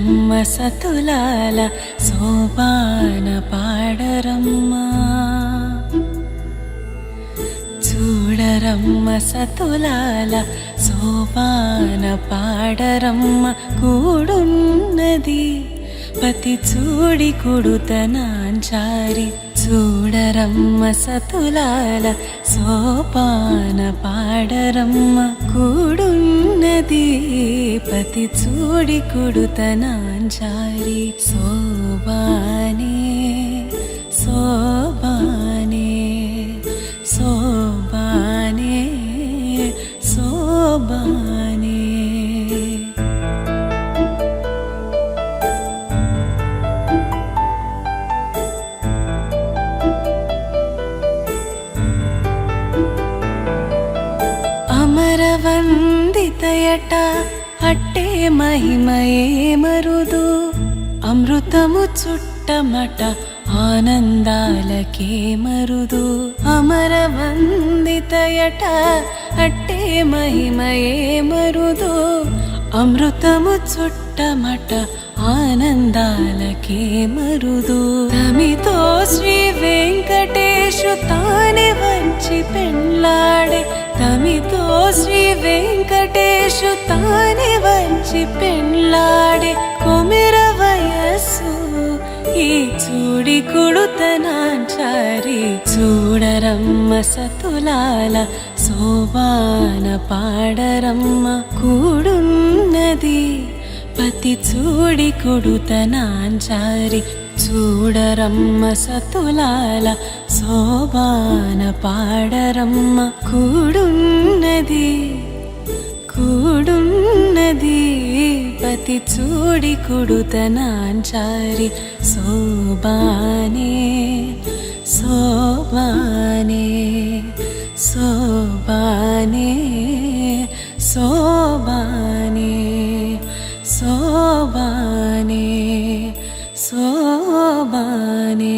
చూడరమ్మ సతులాల సోపాన పాడరమ్మ చూడరమ్మ సతులాల సోపాన పాడరమ్మ కూడున్నది పతి చూడి కుడుతనాంచారి చూడరమ్మ సతులాల సోపాన పాడరమ్మ కూడున్నది పతి చూడి కుడుతనాంచారి శోభానే శోభానే శోభానే శోభానే అమరవందితయట అట్టే మహిమయే మరుదు అమృతము చుట్టమట ఆనందాలకే మరుదు అమరవందితయట అట్టే మహిమయే మరుదు అమృతము చుట్టమట ఆనందాలకే మరుదు తమితో శ్రీ వెంకటేశు తానే వచ్చి పెళ్ళాడే తమితో శ్రీ వెంకటేశు తానే వచ్చి పెళ్ళాడే కొమిర వయస్సు ఈ చూడి కుడుతనాంచారి చూడరమ్మ సతులాల శోభాన పాడరమ్మ కూడున్నది పతి చూడి కుడుతనాంచారి చూడరమ్మ సతులాల శోభాన పాడరమ్మ కూడున్నది కూడున్నది పతి చూడి కుడుతనాంచారి శోభానే శోభానే శోభానే శోభానే శోభానే శోభానే